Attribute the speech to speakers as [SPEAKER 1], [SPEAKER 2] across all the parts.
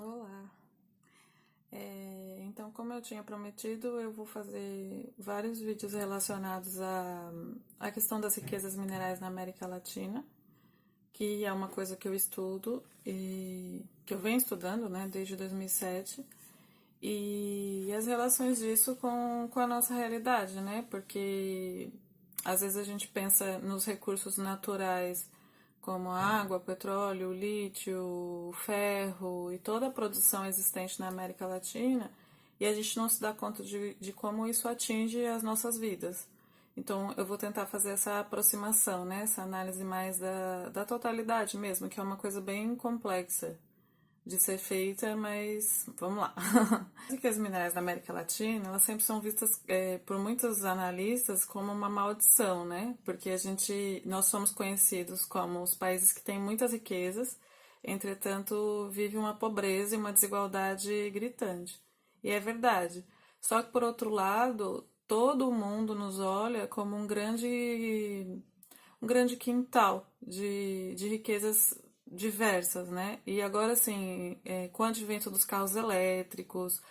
[SPEAKER 1] Olá. Então, como eu tinha prometido, eu vou fazer vários vídeos relacionados à questão das riquezas minerais na América Latina, que é uma coisa que eu estudo e que eu venho estudando, né, desde 2007, e as relações disso com a nossa realidade, né, porque às vezes a gente pensa nos recursos naturais como a água, petróleo, lítio, ferro e toda a produção existente na América Latina, e a gente não se dá conta de como isso atinge as nossas vidas. Então, eu vou tentar fazer essa aproximação, né? Essa análise mais da totalidade mesmo, que é uma coisa bem complexa de ser feita, mas vamos lá. As riquezas minerais da América Latina, elas sempre são vistas por muitos analistas como uma maldição, né? Porque nós somos conhecidos como os países que têm muitas riquezas, entretanto, vive uma pobreza e uma desigualdade gritante. E é verdade. Só que, por outro lado, todo mundo nos olha como um grande quintal de riquezas diversas, né? E agora, assim, com o advento dos carros elétricos,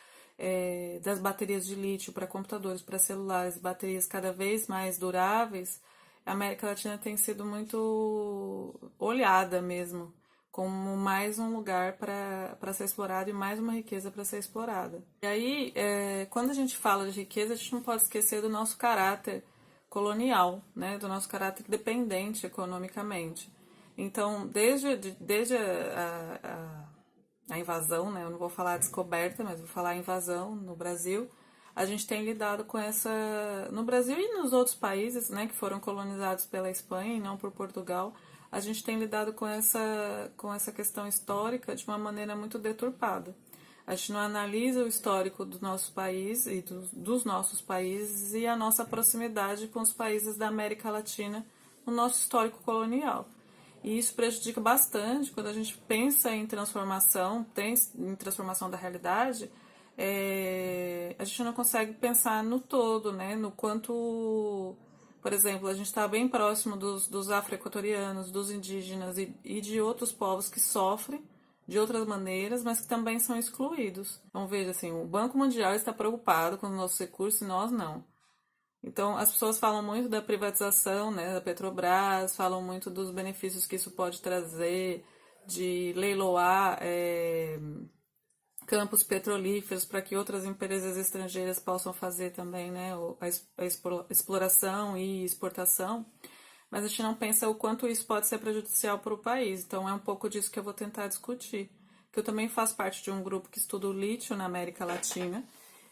[SPEAKER 1] das baterias de lítio para computadores, para celulares, baterias cada vez mais duráveis, a América Latina tem sido muito olhada mesmo, como mais um lugar para ser explorado e mais uma riqueza para ser explorada. E aí, quando a gente fala de riqueza, a gente não pode esquecer do nosso caráter colonial, né, do nosso caráter dependente economicamente. Então, desde a invasão, né, eu não vou falar a descoberta, mas vou falar a invasão no Brasil, a gente tem lidado com essa, no Brasil e nos outros países, né, que foram colonizados pela Espanha e não por Portugal, a gente tem lidado com essa questão histórica de uma maneira muito deturpada. A gente não analisa o histórico do nosso país e dos nossos países e a nossa proximidade com os países da América Latina, o nosso histórico colonial. E isso prejudica bastante quando a gente pensa em transformação da realidade, a gente não consegue pensar no todo, né? No quanto, por exemplo, a gente está bem próximo dos afro-equatorianos, dos indígenas e de outros povos que sofrem de outras maneiras, mas que também são excluídos. Então veja assim, o Banco Mundial está preocupado com os nossos recursos e nós não. Então, as pessoas falam muito da privatização, né, da Petrobras, falam muito dos benefícios que isso pode trazer, de leiloar campos petrolíferos para que outras empresas estrangeiras possam fazer também, né, a exploração e exportação. Mas a gente não pensa o quanto isso pode ser prejudicial para o país. Então, é um pouco disso que eu vou tentar discutir. Que eu também faço parte de um grupo que estuda o lítio na América Latina.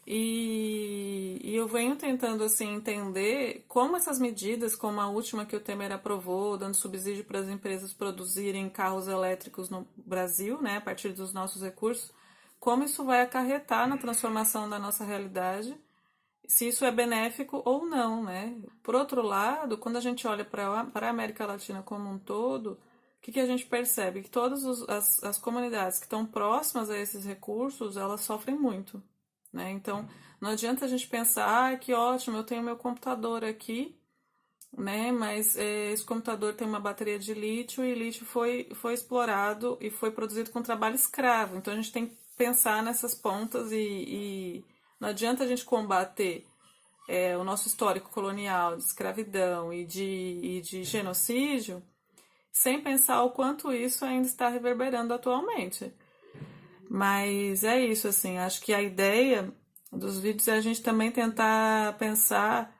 [SPEAKER 1] E eu venho tentando assim entender como essas medidas, como a última que o Temer aprovou, dando subsídio para as empresas produzirem carros elétricos no Brasil, né, a partir dos nossos recursos, como isso vai acarretar na transformação da nossa realidade, se isso é benéfico ou não, né? Por outro lado, quando a gente olha para a América Latina como um todo, o que a gente percebe? Que todas as comunidades que estão próximas a esses recursos, elas sofrem muito, né? Então, não adianta a gente pensar, que ótimo, eu tenho meu computador aqui, né? Mas esse computador tem uma bateria de lítio e lítio foi explorado e foi produzido com trabalho escravo. Então, a gente tem que pensar nessas pontas e não adianta a gente combater o nosso histórico colonial de escravidão e de genocídio sem pensar o quanto isso ainda está reverberando atualmente. Mas é isso, assim, acho que a ideia dos vídeos é a gente também tentar pensar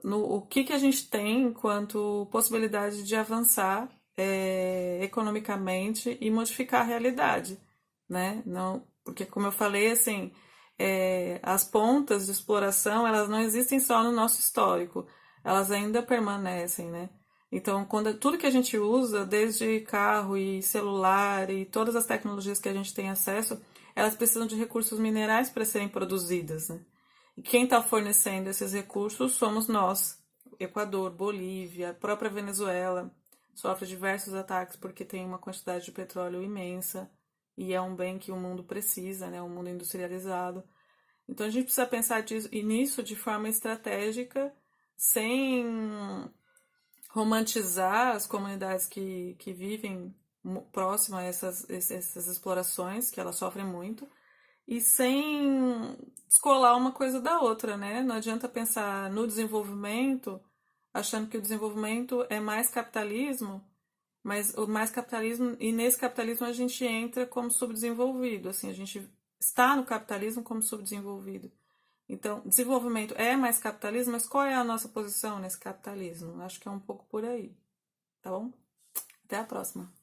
[SPEAKER 1] no o que a gente tem enquanto possibilidade de avançar economicamente e modificar a realidade, né? Não, porque como eu falei, assim, as pontas de exploração, elas não existem só no nosso histórico, elas ainda permanecem, né? Então, quando tudo que a gente usa, desde carro e celular e todas as tecnologias que a gente tem acesso, elas precisam de recursos minerais para serem produzidas, né? E quem está fornecendo esses recursos somos nós. Equador, Bolívia, a própria Venezuela sofre diversos ataques porque tem uma quantidade de petróleo imensa e é um bem que o mundo precisa, né? Um mundo industrializado. Então a gente precisa pensar nisso de forma estratégica, sem romantizar as comunidades que vivem próxima a essas explorações, que elas sofrem muito, e sem descolar uma coisa da outra, né? Não adianta pensar no desenvolvimento achando que o desenvolvimento é mais capitalismo, mas o mais capitalismo, e nesse capitalismo a gente entra como subdesenvolvido, assim, a gente está no capitalismo como subdesenvolvido. Então, desenvolvimento é mais capitalismo, mas qual é a nossa posição nesse capitalismo? Acho que é um pouco por aí, tá bom? Até a próxima.